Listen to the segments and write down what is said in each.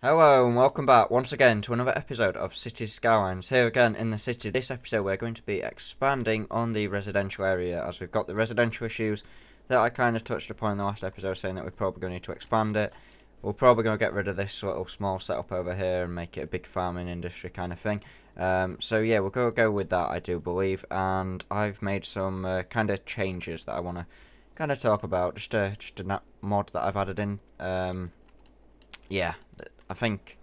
Hello and welcome back once again to another episode of Cities Skylines. Here again in the city. This episode we're going to be expanding on the residential area as we've got the residential issues that I kind of touched upon in the last episode, saying that we're probably going to need to expand it. We're probably going to get rid of this little small setup over here and make it a big farming industry kind of thing. So yeah, we'll go with that, I do believe, and I've made some kind of changes that I want to kind of talk about. Just a mod that I've added in. Yeah, I think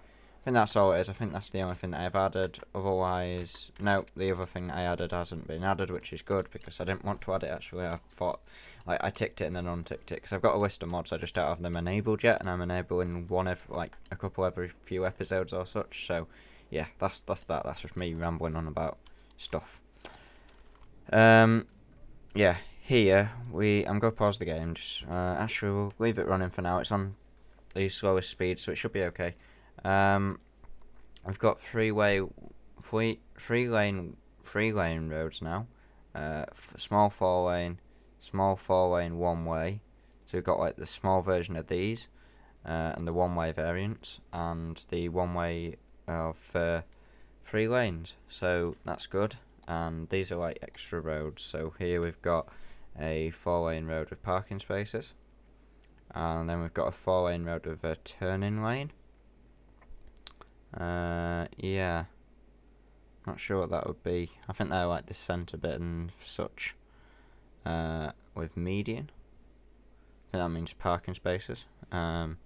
that's all it is. I think that's the only thing that I've added. Otherwise, no, the other thing I added hasn't been added, which is good because I didn't want to add it actually. I thought I ticked it and then unticked it because I've got a list of mods. I just don't have them enabled yet, and I'm enabling one like a couple every few episodes or such. So yeah, that's that. That's just me rambling on about stuff. Yeah. Here I'm gonna pause the game. Actually, we'll leave it running for now. It's on the slowest speed, so it should be okay. We've got three lane roads now. Small four lane, one way. So we've got like the small version of these, and the one way variants, and the one way of 3 lanes. So that's good. And these are like extra roads. So here we've got a 4 lane road with parking spaces. And then we've got a 4 lane road with a turning lane. Yeah. Not sure what that would be. I think they're like the centre bit and such. With median. I think that means parking spaces. And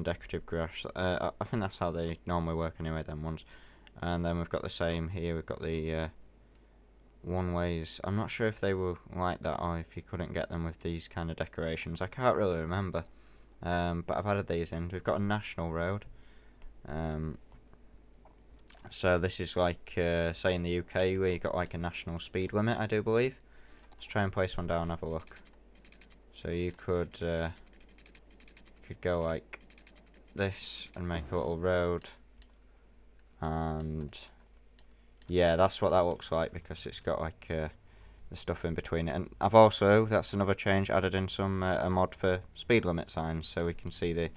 decorative grass. I think that's how they normally work anyway, them ones. And then we've got the same here. We've got the one ways. I'm not sure if they were like that or if you couldn't get them with these kind of decorations. I can't really remember. But I've added these in. We've got a national road. So this is like, say in the UK, where you got like a national speed limit, I do believe. Let's try and place one down and have a look. So you could go like this and make a little road, and yeah, that's what that looks like because it's got like the stuff in between it. And I've also, that's another change, added in some a mod for speed limit signs, so we can see the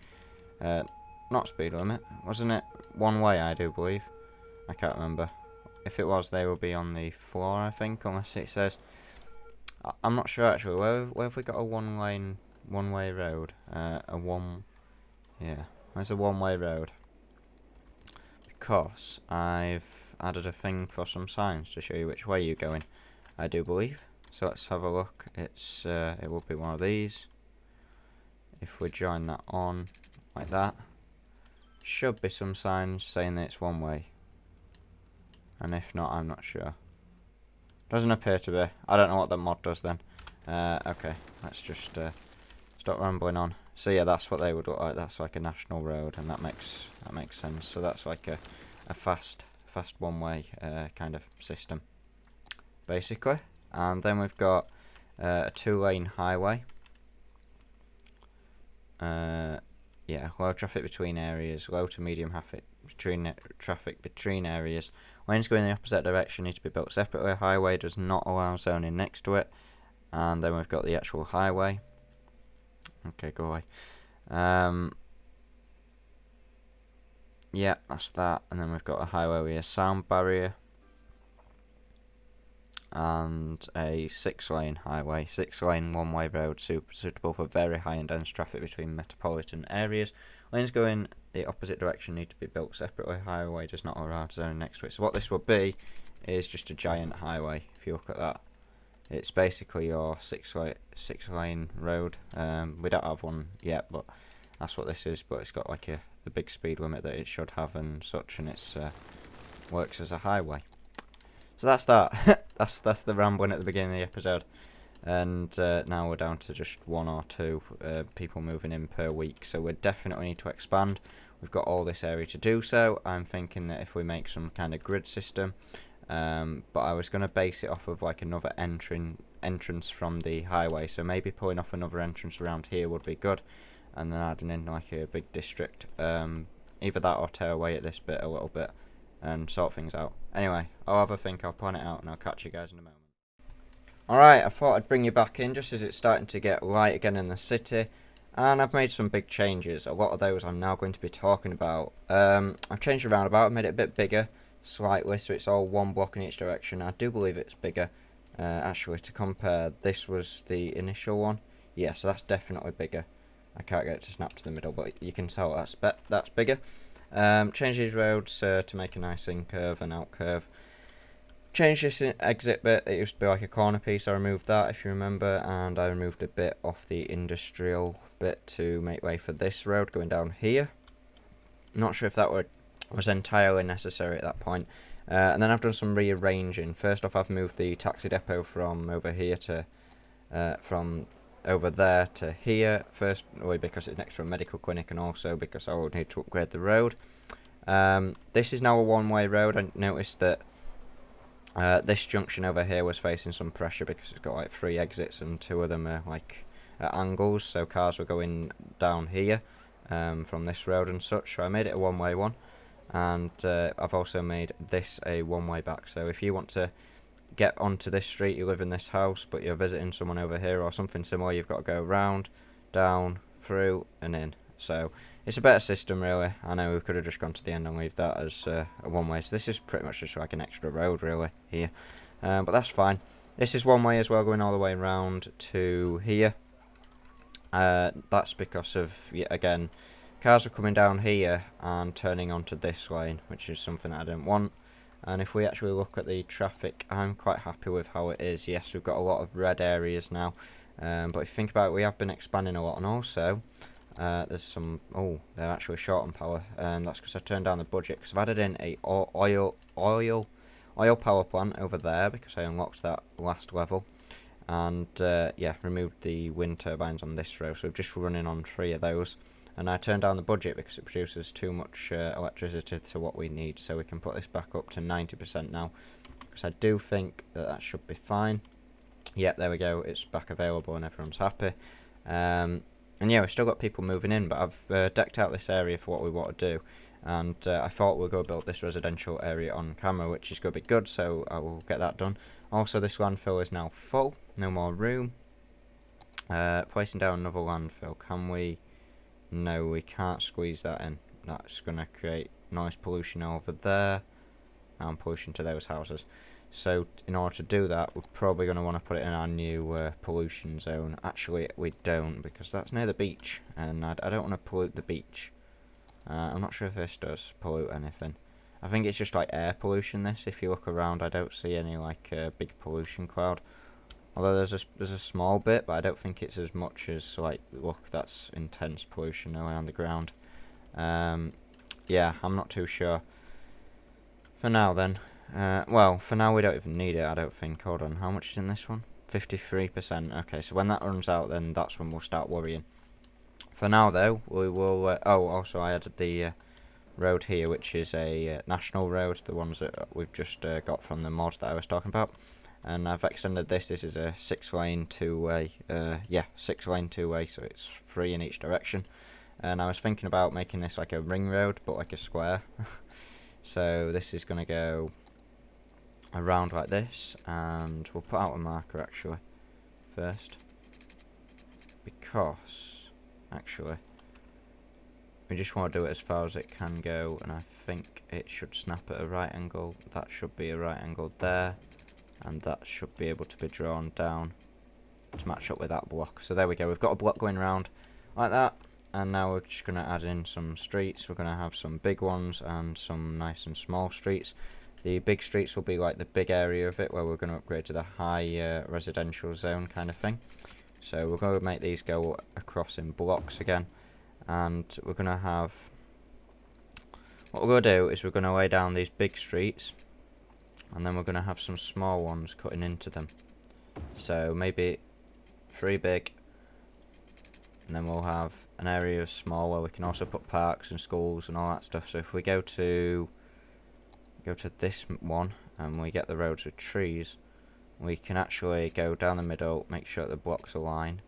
not speed limit, wasn't it? One way, I do believe. I can't remember. If it was, they will be on the floor, I think, unless it says. I'm not sure actually. Where have we got a one way road? Yeah, there's a one way road. Because I've added a thing for some signs to show you which way you're going, I do believe. So let's have a look. It will be one of these. If we join that on like that, should be some signs saying that it's one way. And if not, I'm not sure. Doesn't appear to be. I don't know what the mod does then. Okay, let's just stop rambling on. So yeah, that's what they would look like. That's like a national road, and that makes sense. So that's like a fast one way kind of system, basically. And then we've got a 2 lane highway. Yeah, low traffic between areas, low to medium traffic between areas. Lanes going in the opposite direction need to be built separately. A highway does not allow zoning next to it. And then we've got the actual highway. Okay, go away. Yeah, that's that. And then we've got a highway with a sound barrier. And a 6 lane highway, 6 lane one way road suitable for very high and dense traffic between metropolitan areas. Lanes going the opposite direction need to be built separately. Highway does not allow zoning next to it. So what this will be is just a giant highway. If you look at that, it's basically your 6 lane road. We don't have one yet, but that's what this is. But it's got like the big speed limit that it should have and such, and it's works as a highway. So that's that. that's the rambling at the beginning of the episode, and now we're down to just 1 or 2 people moving in per week. So we definitely need to expand. We've got all this area to do so. I'm thinking that if we make some kind of grid system, but I was going to base it off of like another entrance from the highway. So maybe pulling off another entrance around here would be good, and then adding in like a big district. Either that or tear away at this bit a little bit and sort things out. Anyway, I'll have a think, I'll plan it out, and I'll catch you guys in a moment. Alright, I thought I'd bring you back in just as it's starting to get light again in the city. and I've made some big changes. A lot of those I'm now going to be talking about. I've changed the roundabout, I've made it a bit bigger, slightly, so it's all one block in each direction. I do believe it's bigger. Actually, to compare, this was the initial one. Yeah, so that's definitely bigger. I can't get it to snap to the middle, but you can tell that's bigger. Change these roads to make a nice in curve and out curve. Change this exit bit. It used to be like a corner piece. I removed that, if you remember, and I removed a bit off the industrial bit to make way for this road going down here. Not sure if that was entirely necessary at that point. And then I've done some rearranging. First off, I've moved the taxi depot from over here to from over there to here. Firstly because it's next to a medical clinic, and also because I will need to upgrade the road. This is now a one-way road. I noticed that this junction over here was facing some pressure because it's got like 3 exits and 2 of them are like at angles, so cars were going down here from this road and such. So I made it a one-way one, and I've also made this a one-way back. So if you want to get onto this street, you live in this house but you're visiting someone over here or something similar, you've got to go round, down, through and in. So it's a better system really. I know we could have just gone to the end and leave that as a one-way, so this is pretty much just like an extra road really here, but that's fine. This is one way as well, going all the way around to here. That's because of, yet again, cars are coming down here and turning onto this lane, which is something that I didn't want. And if we actually look at the traffic, I'm quite happy with how it is. Yes, we've got a lot of red areas now, but if you think about it, we have been expanding a lot, and also there's some, they're actually short on power, and that's because I turned down the budget, because I've added in a oil power plant over there because I unlocked that last level, and yeah, removed the wind turbines on this row, so we're just running on 3 of those. And I turned down the budget because it produces too much electricity to what we need, so we can put this back up to 90% now, because I do think that should be fine. Yep, there we go, it's back available and everyone's happy. And yeah, we've still got people moving in, but I've decked out this area for what we want to do, and I thought we'll go build this residential area on camera, which is going to be good, so I will get that done. Also, this landfill is now full, no more room. Placing down another landfill, can we? No, we can't squeeze that in. That's going to create noise pollution over there and pollution to those houses. So in order to do that, we're probably going to want to put it in our new pollution zone. Actually, we don't, because that's near the beach, and I don't want to pollute the beach. I'm not sure if this does pollute anything. I think it's just like air pollution, this. If you look around, I don't see any like big pollution cloud. Although there's a small bit, but I don't think it's as much as, like, look, that's intense pollution around the ground. Yeah, I'm not too sure. For now then, well, for now we don't even need it, I don't think. Hold on, how much is in this one? 53%. Okay, so when that runs out, then that's when we'll start worrying. For now though, we will, also I added the road here, which is a national road, the ones that we've just got from the mod that I was talking about. And I've extended this. This is a 6-lane 2-way. 6-lane 2-way, so it's 3 in each direction. And I was thinking about making this like a ring road, but like a square. So this is going to go around like this, and we'll put out a marker actually first, because actually we just want to do it as far as it can go, and I think it should snap at a right angle. That should be a right angle there. And that should be able to be drawn down to match up with that block. So there we go, we've got a block going around like that, and now we're just going to add in some streets. We're going to have some big ones and some nice and small streets. The big streets will be like the big area of it, where we're going to upgrade to the high residential zone kind of thing. So we're going to make these go across in blocks again, and we're going to have, what we're going to do is we're going to lay down these big streets, and then we're going to have some small ones cutting into them. So maybe 3 big, and then we'll have an area of small where we can also put parks and schools and all that stuff. So if we go to this one and we get the roads with trees, we can actually go down the middle, make sure the blocks align.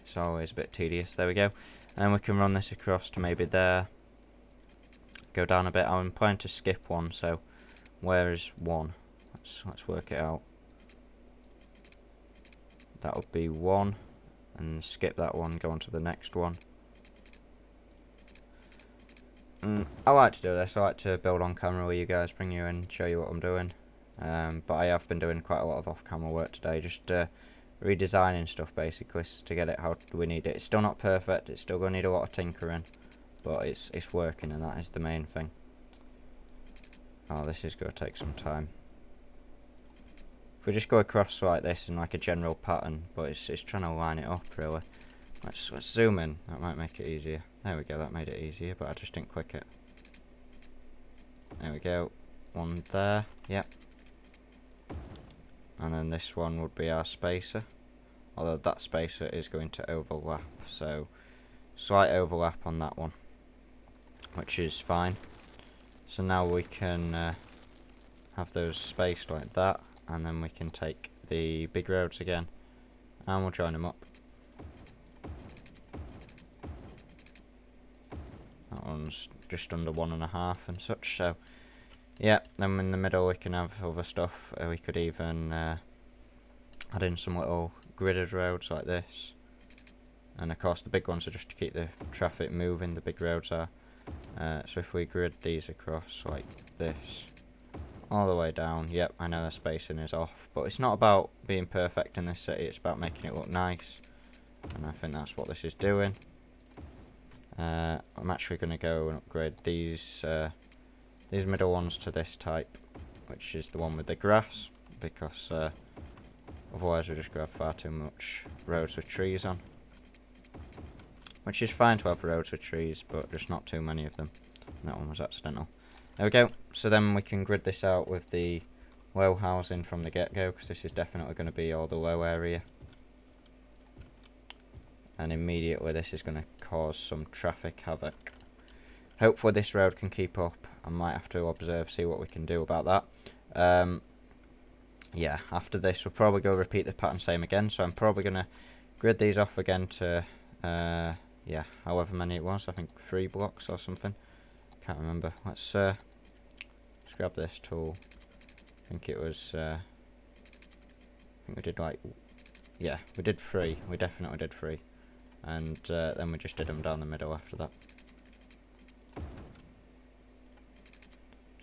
It's always a bit tedious. There we go. And we can run this across to maybe there. Go down a bit. I'm planning to skip one, so where is 1? Let's work it out. That would be 1, and skip that one, go on to the next one. I like to do this. I like to build on camera with you guys, bring you in, show you what I'm doing. But I have been doing quite a lot of off-camera work today, just redesigning stuff basically to get it how we need it. It's still not perfect, it's still going to need a lot of tinkering, but it's working, and that is the main thing. Oh, this is going to take some time. If we just go across like this in like a general pattern, but it's trying to line it up really. Let's zoom in, that might make it easier. There we go, that made it easier, but I just didn't click it. There we go, one there, yep. And then this one would be our spacer, although that spacer is going to overlap, so slight overlap on that one, which is fine. So now we can have those spaced like that, and then we can take the big roads again and we'll join them up. That one's just under 1.5 and such, so yeah, then in the middle we can have other stuff. We could even add in some little gridded roads like this, and of course the big ones are just to keep the traffic moving, the big roads are. So if we grid these across like this, all the way down, yep, I know the spacing is off, but it's not about being perfect in this city, it's about making it look nice, and I think that's what this is doing. I'm actually going to go and upgrade these middle ones to this type, which is the one with the grass, because otherwise we're just going to have far too much roads with trees on. Which is fine to have roads with trees, but just not too many of them. And that one was accidental. There we go. So then we can grid this out with the low housing from the get-go, because this is definitely going to be all the low area. And immediately this is going to cause some traffic havoc. Hopefully this road can keep up. I might have to observe, see what we can do about that. Yeah, after this we'll probably go repeat the pattern same again, so I'm probably going to grid these off again to yeah, however many it was, I think 3 blocks or something, can't remember. Let's grab this tool. I think it was I think we did like, yeah, we did 3, we definitely did 3, and then we just did them down the middle after that. So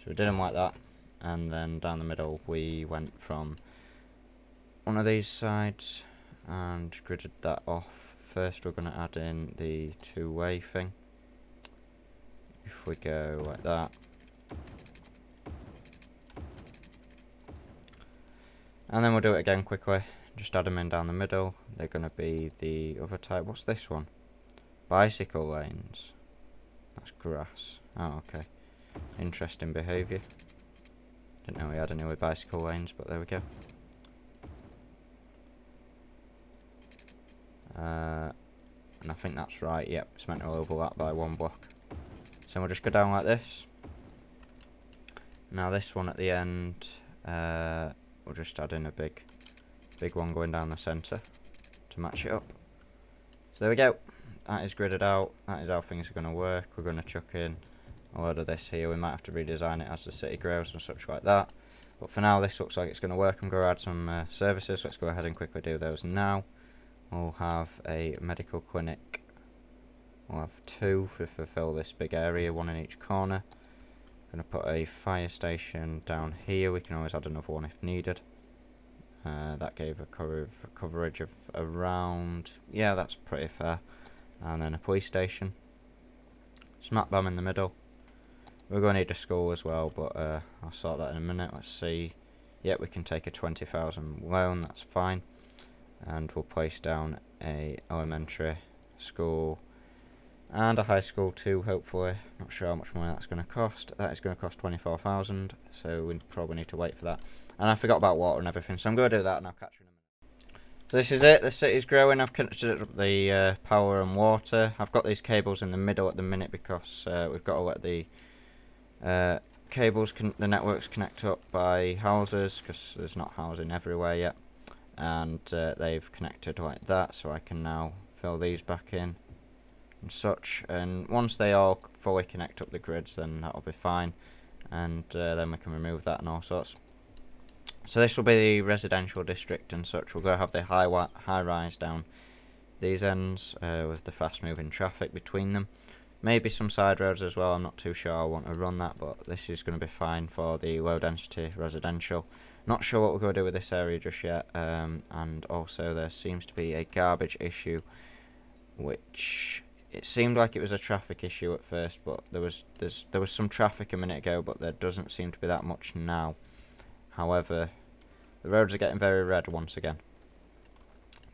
we did them like that, and then down the middle we went from one of these sides and gridded that off. First we're going to add in the two-way thing. If we go like that, and then we'll do it again quickly, just add them in down the middle. They're going to be the other type. What's this one? Bicycle lanes. That's grass. Oh, okay. Interesting behaviour. Didn't know we had any with bicycle lanes, but there we go. And I think that's right, yep, it's meant to overlap by 1 block. So we'll just go down like this. Now this one at the end, we'll just add in a big one going down the centre to match it up. So there we go, that is gridded out, that is how things are going to work. We're going to chuck in a load of this here. We might have to redesign it as the city grows and such like that, but for now this looks like it's going to work. I'm going to add some services. Let's go ahead and quickly do those now. We'll have a medical clinic. We'll have 2 to fulfill this big area, 1 in each corner. Going to put a fire station down here. We can always add another one if needed. That gave a coverage of around, yeah, that's pretty fair. And then a police station. Smack bam in the middle. We're going to need a school as well, but I'll sort that in a minute. Let's see. Yep, we can take a 20,000 loan, that's fine. And we'll place down a elementary school and a high school too, hopefully. Not sure how much money that's going to cost. That is going to cost 24,000, so we probably need to wait for that. And I forgot about water and everything, so I'm going to do that and I'll catch you in a minute. So this is it, the city's growing. I've connected up the power and water. I've got these cables in the middle at the minute because we've got to let the the networks connect up by houses, because there's not housing everywhere yet. And they've connected like that, so I can now fill these back in and such. And once they all fully connect up the grids, then that'll be fine, and then we can remove that and all sorts. So this will be the residential district and such. We're going to have the high rise down these ends with the fast moving traffic between them. Maybe some side roads as well, I'm not too sure I want to run that, but this is going to be fine for the low density residential. Not sure what we're going to do with this area just yet, and also there seems to be a garbage issue, which it seemed like it was a traffic issue at first, but there was some traffic a minute ago, but there doesn't seem to be that much now. However, the roads are getting very red once again,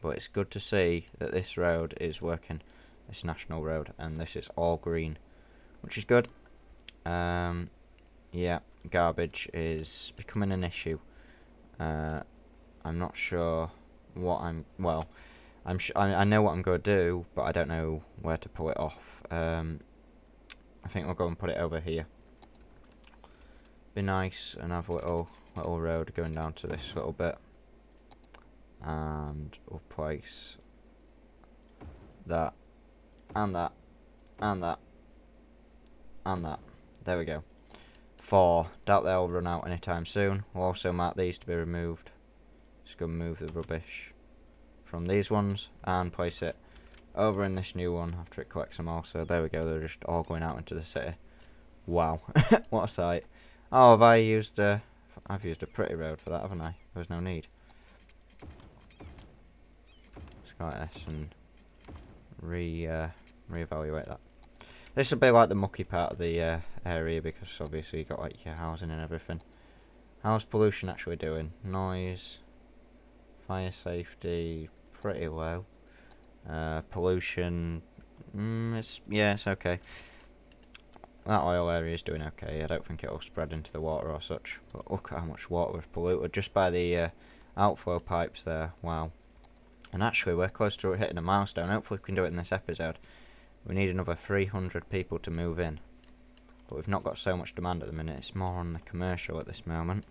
but it's good to see that this road is working, this national road, and this is all green, which is good. Yeah, garbage is becoming an issue. I'm not sure what I know what I'm going to do, but I don't know where to pull it off. I think we'll go and put it over here. Be nice and have a little road going down to this little bit, and we'll place that and that and that and that. There we go. 4. Doubt they'll run out anytime soon. We'll also mark these to be removed. Just go move the rubbish from these ones and place it over in this new one after it collects them all. So there we go, they're just all going out into the city. Wow. What a sight. Oh, I've used a pretty road for that, haven't I? There's no need. Let's go like this and reevaluate that. This will be like the mucky part of the area, because obviously you've got like your housing and everything. How's pollution actually doing? Noise, fire safety, pretty low. Pollution, it's okay. That oil area is doing okay. I don't think it'll spread into the water or such. But look at how much water we've polluted just by the outflow pipes there. Wow. And actually, we're close to hitting a milestone. Hopefully we can do it in this episode. We need another 300 people to move in. But we've not got so much demand at the minute. It's more on the commercial at this moment.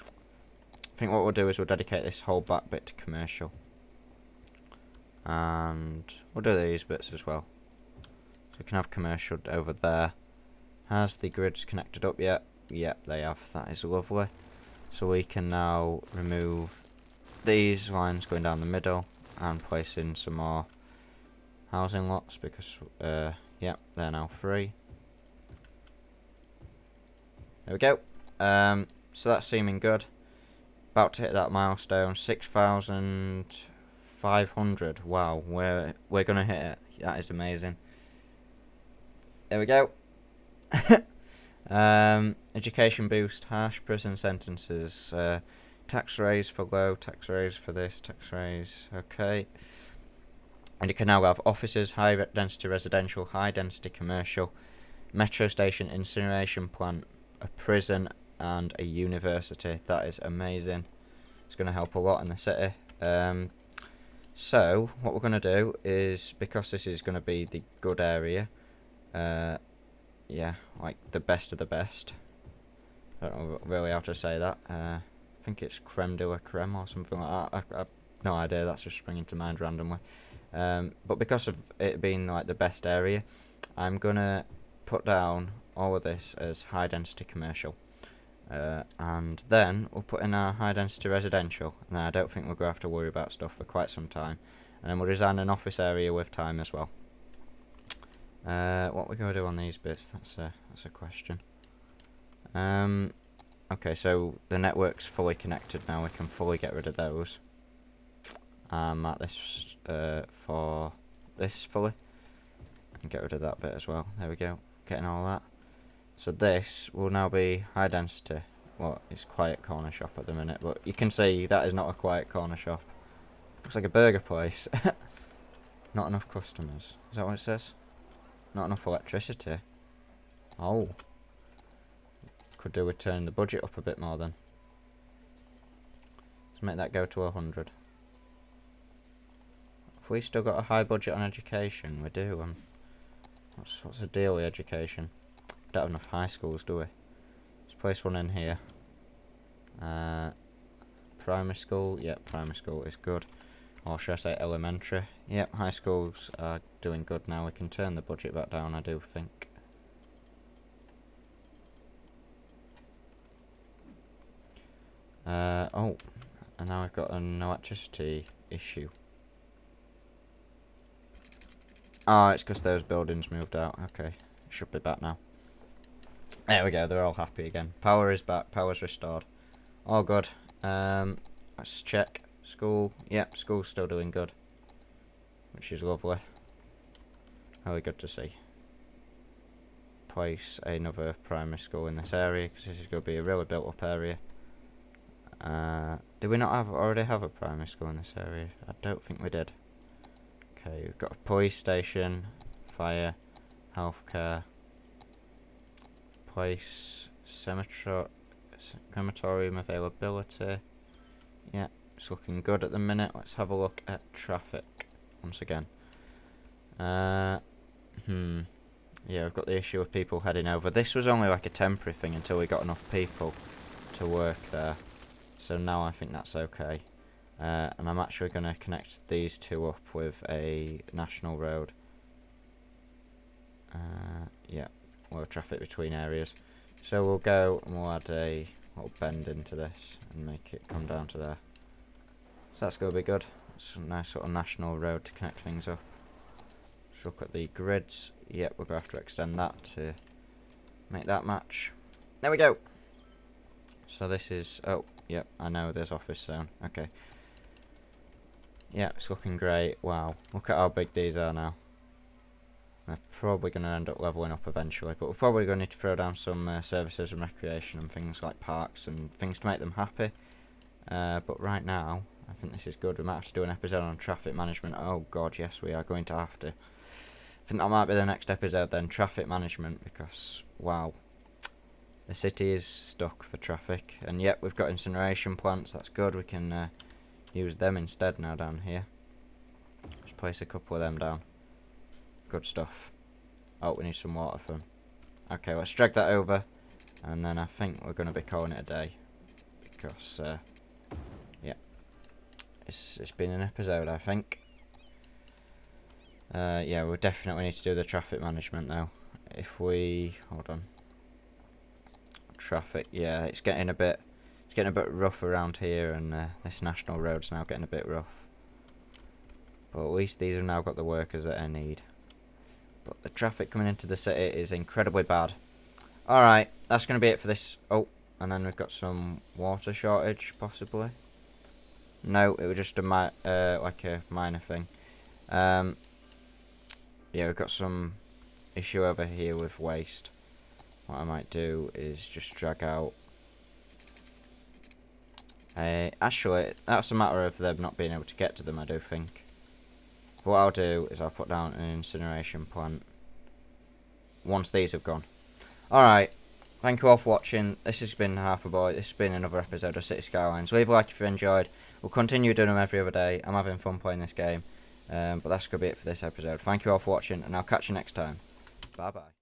I think what we'll do is we'll dedicate this whole back bit to commercial. And we'll do these bits as well. So we can have commercial over there. Has the grids connected up yet? Yep, they have. That is lovely. So we can now remove these lines going down the middle and place in some more housing lots, because yep, they're now free. There we go. So that's seeming good. About to hit that milestone, 6,500. Wow, we're gonna hit it. That is amazing. There we go. Education boost, harsh prison sentences, tax raise for low, tax raise for this, tax raise, okay. And you can now have offices, high density residential, high density commercial, metro station, incineration plant, a prison, and a university. That is amazing. It's going to help a lot in the city. So what we're going to do is, because this is going to be the good area, yeah, like the best of the best. I don't know really how to say that. I think it's creme de la creme or something like that. I've no idea, that's just springing to mind randomly. But because of it being like the best area, I'm gonna put down all of this as high density commercial, and then we'll put in our high density residential, and then I don't think we're gonna have to worry about stuff for quite some time, and then we'll design an office area with time as well. What we're gonna do on these bits, that's a question. Okay, so the network's fully connected now, we can fully get rid of those. Mark this for this fully, and get rid of that bit as well. There we go, getting all that. So this will now be high density. Well, it's quiet corner shop at the minute, but you can see that is not a quiet corner shop. Looks like a burger place. Not enough customers. Is that what it says? Not enough electricity. Oh. Could do with turning the budget up a bit more then. Let's make that go to 100. Have we still got a high budget on education? We do. What's the deal with education? We don't have enough high schools, do we? Let's place one in here. Primary school? Yep, primary school is good. Or should I say elementary? Yep, high schools are doing good now. We can turn the budget back down, I do think. Oh, and now we've got an electricity issue. Oh, it's because those buildings moved out. Okay, it should be back now. There we go, they're all happy again. Power is back, power's restored. All good. Let's check. School. Yep, school's still doing good. Which is lovely. Really good to see. Place another primary school in this area, because this is going to be a really built up area. Did we not already have a primary school in this area? I don't think we did. Okay, we've got a police station, fire, healthcare, place, crematorium availability. Yeah, it's looking good at the minute. Let's have a look at traffic once again. Yeah, we've got the issue of people heading over. This was only like a temporary thing until we got enough people to work there. So now I think that's okay. And I'm actually going to connect these two up with a national road. Yeah, more traffic between areas. So we'll go and we'll add a little bend into this and make it come down to there. So that's going to be good. It's a nice sort of national road to connect things up. Let's look at the grids. Yep, we're going to have to extend that to make that match. There we go. So this is... Oh, yep, I know there's office zone. Okay. Yeah, it's looking great. Wow, look at how big these are now. They're probably going to end up levelling up eventually, but we're probably going to need to throw down some services and recreation and things like parks and things to make them happy. But right now, I think this is good. We might have to do an episode on traffic management. Oh god, yes, we are going to have to. I think that might be the next episode then, traffic management, because, wow. The city is stuck for traffic. And yep, we've got incineration plants, that's good. We can use them instead now down here. Let's place a couple of them down. Good stuff. Oh, we need some water for them. Okay, let's drag that over. And then I think we're going to be calling it a day. Because, yeah. It's been an episode, I think. Yeah, we definitely need to do the traffic management though. If we... Hold on. Traffic, yeah, it's getting a bit rough around here, and this national road's now getting a bit rough. But at least these have now got the workers that I need. But the traffic coming into the city is incredibly bad. Alright, that's going to be it for this. Oh, and then we've got some water shortage, possibly. No, it was just a like a minor thing. Yeah, we've got some issue over here with waste. What I might do is just drag out... actually, that's a matter of them not being able to get to them, I do think. What I'll do is I'll put down an incineration plant once these have gone. Alright, thank you all for watching. This has been Harperboy. This has been another episode of City Skylines. Leave a like if you enjoyed. We'll continue doing them every other day. I'm having fun playing this game. But that's going to be it for this episode. Thank you all for watching, and I'll catch you next time. Bye bye.